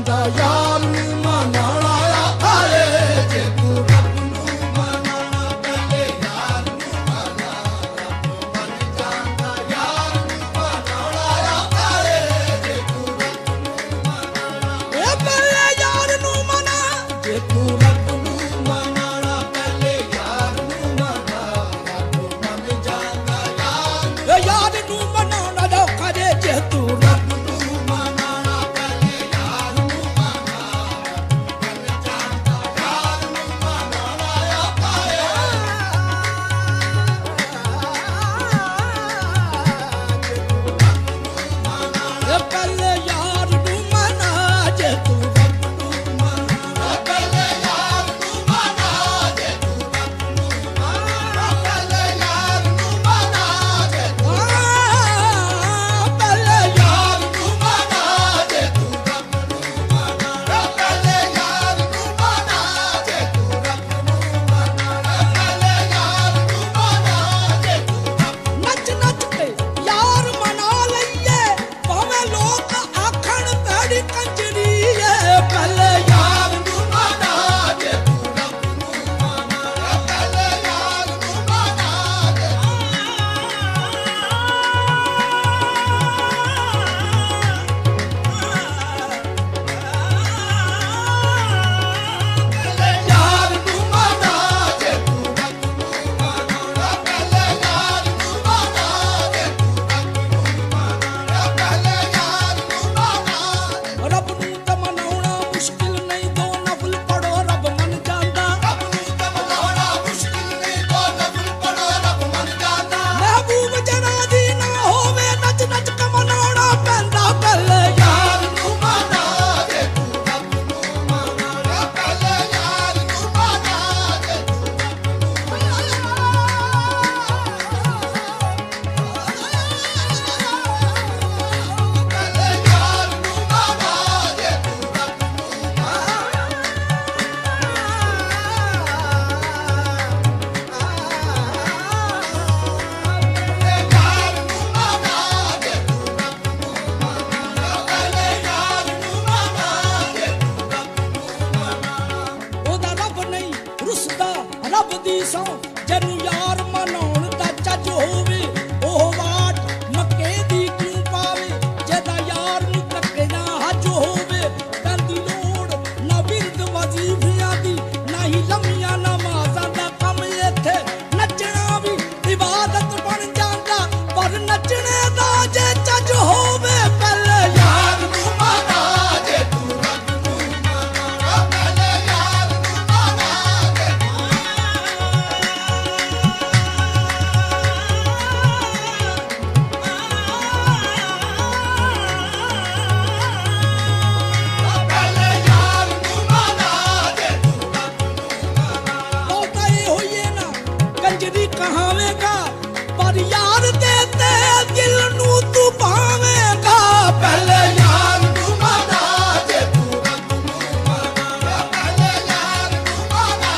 ਜਾਂਦਾ ਯਾਰ ਨੂੰ ਮਨਾਉਣਾ ਆਖਾਏ ਜੇ ਤੂੰ ਰੱਬ ਨੂੰ ਮਨਾਉਣਾ ਪਹਿਲੇ ਯਾਰ ਨੂੰ ਮਨਾ ਰੱਬ ਮੰਨ ਜਾਂਦਾ ਯਾਰ ਨੂੰ ਮਨਾਉਣਾ ਆਖਾਏ ਜੇ ਤੂੰ ਰੱਬ ਨੂੰ ਮਨਾਉਣਾ ਇਹ ਪਹਿਲੇ ਯਾਰ ਨੂੰ ਮਨਾ ਜੇ ਤੂੰ ਰੱਬ ਨੂੰ ਮਨਾਉਣਾ ਪਹਿਲੇ ਯਾਰ ਨੂੰ ਮਨਾ ਰੱਬ ਮੰਨ ਜਾਂਦਾ ਯਾਰ ਨੂੰ ਮਨਾਉਣਾ ਔਖਾ ਜੇ ਤੂੰ ਰੱਬ ਨੂੰ ਮਨਾਉਣਾ ਪਹਿਲੇ ਯਾਰ ਨੂੰ ਮਨਾ ਰੱਬ ਮੰਨ ਜਾਂਦਾ ਯਾਰ ਨੂੰ ਮਨਾਉਣਾ ਔਖਾ ਏ ਪਹਿਲੇ ਯਾਰ ਨੂੰ ਮਨਾ ਜੇ ਤੂੰ ਰੱਬ ਨੂੰ ਮਨਾਉਣਾ ਪਹਿਲੇ ਯਾਰ ਨੂੰ ਮਨਾ ਜੇ ਤੂੰ ਰੱਬ ਨੂੰ ਮਨਾਉਣਾ ਪਹਿਲੇ ਯਾਰ ਨੂੰ ਮਨਾ ਜੇ ਤੂੰ ਪਹਿਲੇ ਯਾਰ ਨੂੰ ਮਨਾ ਜੇ ਤੂੰ ਰੱਬ ਨੂੰ ਮਨਾਉਣਾ ਪਹਿਲੇ ਯਾਰ ਨੂੰ ਮਨਾ ਜੇ ਤੂੰ ਰੱਬ ਨੂੰ ਮਨਾਉਣਾ ਪਹਿਲੇ ਯਾਰ ਨੂੰ ਮਨਾ ਜੇ ਤੂੰ ਨੱਚ ਨੱਚ ਕੇ ਯਾਰ ਮਨਾ ਲਈਏ ਭਾਵੇਂ ਲੋਕ ਆਖਣ ਭੈੜੀ ਕੰਜਰੀ ਏ ਪਹਿਲੇ ਯਾਰ ਨੂੰ ਮਨਾ ਜੇ ਤੂੰ ਰੱਬ ਨੂੰ ਮਨਾਉਣਾ ਪਹਿਲੇ ਯਾਰ ਨੂੰ ਮਨਾ ਜੇ ਪਹਿਲੇ ਯਾਰ ਨੂੰ ਮਨਾ ਜੇ ਤੂੰ ਰੱਬ ਨੂੰ ਮਨਾਉਣਾ ਪਹਿਲੇ ਯਾਰ ਨੂੰ ਮਨਾ ਜੇ ਤੂੰ ਰੱਬ ਨੂੰ ਮਨਾਉਣਾ ਪਹਿਲੇ ਯਾਰ ਨੂੰ ਮਨਾ ਰੱਬ ਨੂੰ ਤਾਂ ਮਨਾਉਣਾ ਮੁਸ਼ਕਿਲ ਨਹੀਂ ਦੋ ਨਫਲ ਪੜੋ ਰੱਬ ਮੰਨ ਜਾਂਦਾ ਰੱਬ ਨੂੰ ਤਾਂ ਮਨਾਉਣਾ ਮੁਸ਼ਕਿਲ ਨਹੀਂ ਦੋ ਨਫਲ ਪੜੋ ਰੱਬ ਮੰਨ ਜਾਂਦਾ ਮਹਿਬੂਬ ਜਨਾ ਦੀ ਨਾ ਹੋਵੇ ਨੱਚ ਨੱਚ ਕੇ ਮਨਾਉਣਾ ਪੈਂਦਾ ਪਹਿਲੇ ਯਾਰ ਨੂੰ ਮਨਾ ਜੇ ਤੂੰ ਰੱਬ ਨੂੰ ਮਨਾਉਣਾ ਪਹਿਲੇ ਯਾਰ ਨੂੰ ਮਨਾ ਜੇ ਤੂੰ ਰੱਬ ਨੂੰ ਪਹਿਲੇ ਯਾਰ ਨੂੰ ਮਨਾ ਜੇ ਤੂੰ ਰੱਬ ਨੂੰ ਉਹਦਾ ਰੱਬ ਨਹੀਂ ਰੁੱਸਦਾ ਰੱਬ ਦੀ ਸੌਂ ਜਿਹਨੂੰ ਯਾਰ ਮਨਾਉਣ ਦਾ ਚੱਜ ਹੋਵੇ ਉਹ ਵਾਟ ਮੱਕੇ ਦੀ ਕਿਉਂ ਪਾਵੇ ਜਿਹਦਾ ਯਾਰ ਨੂੰ ਧੱਕੇ ਨਾ ਹੱਜ ਹੋਵੇ ਕਹਿੰਦੀ ਲੋੜ ਨਾ ਬਿਰਦ ਵਜ਼ੀਫਿਆਂ ਦੀ ਨਾ ਹੀ ਲੰਮੀਆਂ ਨਮਾਜ਼ਾਂ ਦਾ ਕੰਮ ਇੱਥੇ ਨੱਚਣਾ ਵੀ ਇਬਾਦਤ ਬਣ ਜਾਂਦਾ ਪਰ ਨੱਚਣੇ ਦਾ ਜੇ ਚੱਜ ਹੋਵੇ ਪਹਿਲੇ ਯਾਰ ਨੂੰ ਮਨਾ ਜੇ ਤੂੰ ਰੱਬ ਨੂੰ ਮਨਾਉਣਾ ਪਹਿਲੇ ਯਾਰ ਨੂੰ ਮਨਾ ਜੇ ਪਹਿਲੇ ਯਾਰ ਨੂੰ ਮਨਾ ਜੇ ਤੂੰ ਰੱਬ ਨੂੰ ਮਨਾਉਣਾ ਬਹੁਤਾ ਇਹ ਹੋਈਏ ਨਾ ਕੰਜਰੀ ਕਹਾਵੇਂਗਾ ਪਰ ਯਾਰ ਦੇ ਤੇ ਦਿਲ ਨੂੰ ਤੂੰ ਭਾਵੇਂਗਾ ਪਹਿਲੇ ਯਾਰ ਨੂੰ ਮਨਾ ਜੇ ਤੂੰ ਰੱਬ ਨੂੰ ਮਨਾਉਣਾ ਪਹਿਲੇ ਯਾਰ ਨੂੰ ਮਨਾ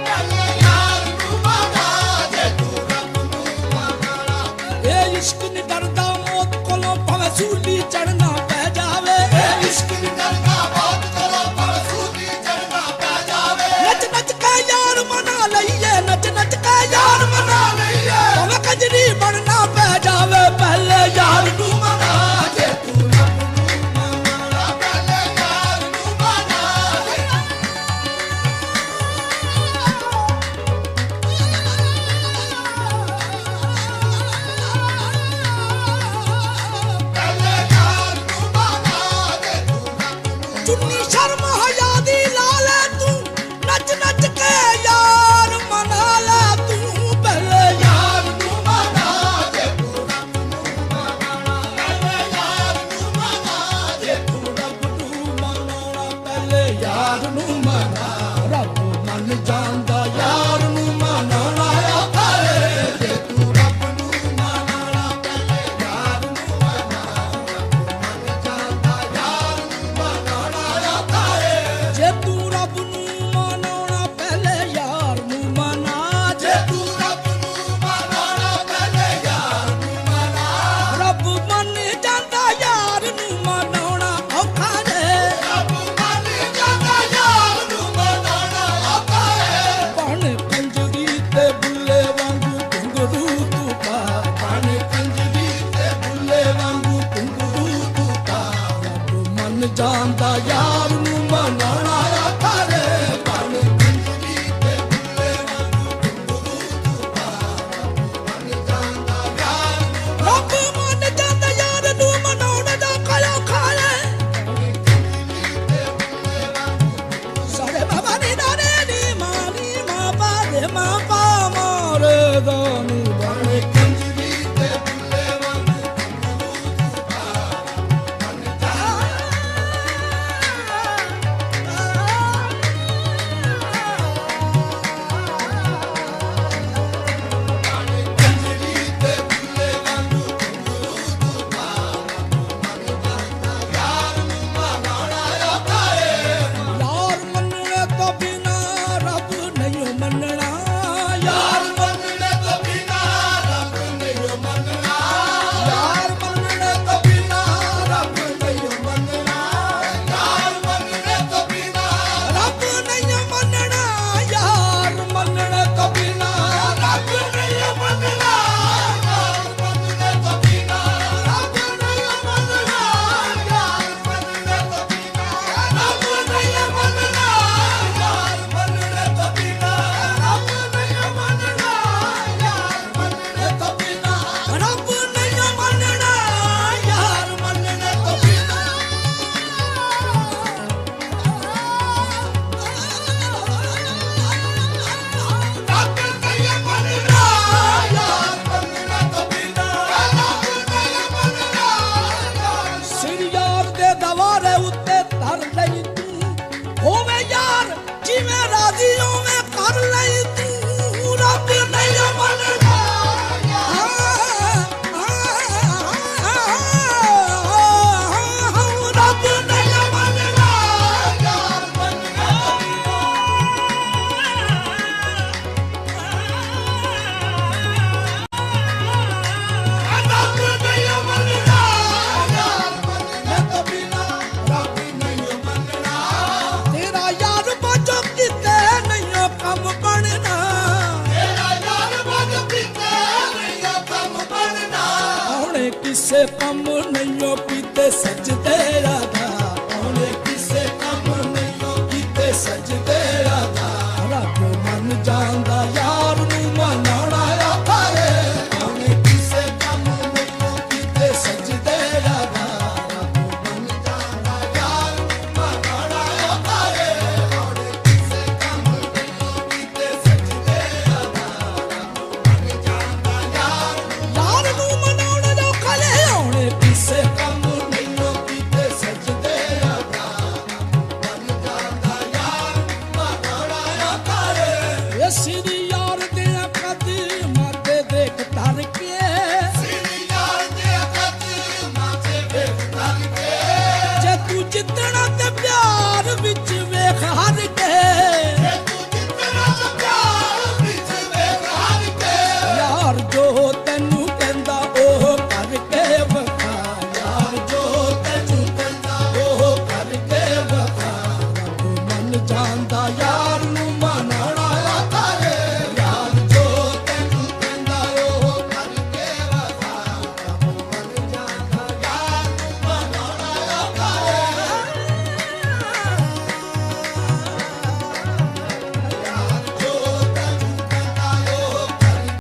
ਪਹਿਲੇ ਯਾਰ ਨੂੰ ਮਨਾ ਜੇ ਤੂੰ ਰੱਬ ਨੂੰ ਮਨਾਉਣਾ ਇਹ ਇਸ਼ਕ ਨੀ ਡਰਦਾ ਮੌਤ ਕੋਲੋਂ ਭਾਵੇਂ ਸੂਲੀ ਚੜਨਾ ਪੈ ਜਾਵੇ ਇਹ ਇਸ਼ਕ ਨੀ ਡਰਦਾ ਮੌਤ ਕੋਲੋਂ ਭਾਵੇਂ ਸੂਲੀ ਚੜਨਾ ਪੈ ਜਾਵੇ ਨੱਚ ਨੱਚ ਕੇ ਯਾਰ ਮਨਾ ਲਈਏ ਨੱਚ ਨੱਚ ਕੇ ਯਾਰ ਮਨਾ ਲਈਏ ਭਾਵੇਂ ਕੰਜਰੀ ਬਣਨਾ ਪੈ ਜਾਵੇ ਪਹਿਲੇ ਯਾਰ ਨੂੰ ਮਨਾ ਜੇ ਤੂੰ ਰੱਬ ਨੂੰ ਮਨਾਉਣਾ ਪਹਿਲੇ ਯਾਰ ਨੂੰ ਮਨਾ ਜੇ ਪਹਿਲੇ ਯਾਰ ਨੂੰ ਮਨਾ ਜੇ ਤੂੰ ਰੱਬ ਨੂੰ ਚੁੰਨੀ ਸ਼ਰਮ ਹਯਾ ਦੀ ਲਾ ਲੈ ਤੂੰ ਨੱਚ ਨੱਚ ਕੇ ਯਾਰ ਮਨਾ ਲੈ ਤੂੰ ਪਹਿਲੇ ਯਾਰ ਨੂੰ ਮਨਾਉਣਾ ਆਖਾਰੇ ਬਣ ਕੰਜਰੀ ਤੇ ਬੁੱਲੇ ਵਾਂਗੂ ਗੁਰੂ ਤੂੰ ਪਾਰਾ ਬਣ ਜਾਂਦਾ ਯਾਰ ਨੂੰ ਰੱਬ ਮੰਨ ਜਾਂਦਾ ਯਾਰ ਨੂੰ ਮਨਾਉਣ ਦਾ ਕਾਇਆ ਖਾਏ ਸਾਰੇ ਬਾਬਾ ਨੀ ਨਾਰੇ ਨੀ ਮਾਂ ਪਾ ਦੇ ਮਾਂ ਪਾ ਮਾਰੇ ਦਾ ਨੀ ਬਣੇ ਕੰਜਰੀ ਤੇ ਬੁੱਲੇ ਵਾਂਗੂ ਗੁਰੂ ਤੂੰ ਪਾਰਾ ਬਣ ਕੰਜਰੀ ਤੇ ਬੁੱਲੇ ਵਾਂਗੂ ਗੁਰੂ ਤੂੰ ਪਾਰਾ ਬਣ ਜਾਂਦਾ ਯਾਰ ਨੂੰ ਮਨਾਉਣਾ ਆਖਾਰੇ ਯਾਰ ਮੰਨਣੇ ਤੋਂ ਬਿਨਾ ਰੱਬ ਨਹੀਂ ਮੰਨਣਾ ਯਾਰ ਮੰਨਣੇ ਤੋਂ ਬਿਨਾ ਰੱਬ ਨਹੀਂ ਮੰਨਣਾ ਯਾਰ ਮੰਨਣੇ ਤੋਂ ਬਿਨਾ ਰੱਬ ਨਹੀਂ ਮੰਨਣਾ ਯਾਰ ਮੰਨਣੇ ਤੋਂ ਬਿਨਾ ਰੱਬ ਨਹੀਂ ਮੰਨਣਾ ਯਾਰ ਮੰਨਣੇ ਤੋਂ ਬਿਨਾ ਰੱਬ ਨਹੀਂ ਮੰਨਣਾ ਯਾਰ ਮੰਨਣੇ ਤੋਂ ਬਿਨਾ ਰੱਬ ਨਹੀਂ ਮੰਨਣਾ ਯਾਰ ਮੰਨਣੇ ਤੋਂ ਬਿਨਾ ਰੱਬ ਨਹੀਂ ਮੰਨਣਾ ਯਾਰ ਮੰਨਣੇ ਤੋਂ ਬਿਨਾ ਰੱਬ ਨਹੀਂ ਮੰਨਣਾ ਯਾਰ ਮੰਨਣੇ ਤੋਂ ਬਿਨਾ ਰੱਬ ਨਹੀਂ ਮੰਨਣਾ ਯਾਰ ਮੰਨਣੇ ਤੋਂ ਬਿਨਾ ਰੱਬ ਨਹੀਂ ਮੰਨਣਾ ਯਾਰ ਮੰਨਣੇ ਤੋਂ ਬਿਨਾ ਰੱਬ ਨਹੀਂ ਮੰਨਣਾ ਯਾਰ ਸਿਰ ਯਾਰ ਦੇ ਦਵਾਰੇ ਉੱਤੇ ਧਰ ਲਈ ਤੂੰ ਹੋਵੇ ਯਾਰ ਜਿਵੇਂ ਰਾਜ਼ੀ ਹੋਵੇਂ ਕਰ ਲਈ ਤੂੰ ਰੱਬ ਨਹੀਂ ਮੰਨਣਾ ਰੱਬ ਨਹੀਂ ਮੰਨਣਾ ਯਾਰ ਮੰਨਣੇ ਰੱਬ ਨਹੀਂ ਮੰਨਣਾ ਯਾਰ ਮੰਨਣੇ ਤੋਂ ਬਿਨਾ ਰੱਬ ਨਹੀਂ ਮੰਨਣਾ ਤੇਰਾ ਯਾਰ ਬਾਝੋਂ ਕਿਤੇ ਨਹੀਂ ਕੰਮ ਬਣਨਾ ਤੇਰਾ ਯਾਰ ਬਦ ਪੀਤੇ ਨਹੀਂ ਕੰਮ ਬਣਨਾ ਉਹਨੇ ਕਿਸੇ ਕੰਮ ਨਹੀਂ ਪੀਤੇ ਸਜਦੇ ਰਾਧਾ ਉਹਨੇ ਕਿਸੇ ਕੰਮ ਨਹੀਂ ਕੀਤੇ ਸਜਦੇ ਰਾਧਾ ਰੱਬ ਮੰਨ ਜਾਂਦਾ ਯਾਰ ਨੂੰ ਮਨਾਉਣਾ ਆਖਾਰੇ ਉਹਨੇ ਕਿਸੇ ਕੰਮ ਨਹੀਂ ਕੀਤੇ ਸਜਦੇ ਰਾਧਾ ਰੱਬ ਮੰਨ ਜਾਂਦਾ ਯਾਰ ਮਨਾਉਣਾ ਆਖਾਰੇ ਉਹਨੇ ਕਿਸੇ ਕੰਮ ਨਹੀਂ ਕੀਤੇ ਸਜਦੇ ਰਾਧਾ ਰੱਬ ਮੰਨ ਜਾਂਦਾ ਯਾਰ ਯਾਰ ਨੂੰ ਮਨਾਉਣ ਦਾ ਖਲੇ ਉਹਨੇ ਕਿਸੇ ਕੰਮ ਨਹੀਂ ਕੀਤੇ ਸਜਦੇ ਰਾਧਾ ਰੱਬ ਮੰਨ ਜਾਂਦਾ ਯਾਰ ਮਨਾਉਣਾ ਆਖਾਰੇ ਇਸ ਦੀ ਯਾਰ ਦੇ ਕਦਮਾਂ ਤੇ ਦੇਖ ਧਰ ਕੇ ਸਿਰੀ ਯਾਰ ਦੇ ਕਦਮਾਂ ਤੇ ਵੇਖ ਧਰ ਕੇ ਜੇ ਤੂੰ ਜਿੱਤਣਾ ਤੇ ਪਿਆਰ ਵਿੱਚ ਵੇਖ ਹਰ ਕੇ ਜੇ ਤੂੰ ਜਿੱਤਣਾ ਤਾਂ ਪਿਆਰ ਵਿੱਚ ਵੇਖ ਹਰ ਕੇ ਯਾਰ ਜੋ ਤੈਨੂੰ ਕਹਿੰਦਾ ਉਹ ਕਰਕੇ ਵਖਾ ਯਾਰ ਜੋ ਤੈਨੂੰ ਕਹਿੰਦਾ ਉਹ ਕਰਕੇ ਵਖਾ ਰੱਬ ਮੰਨ ਜਾਂਦਾ ਯਾਰ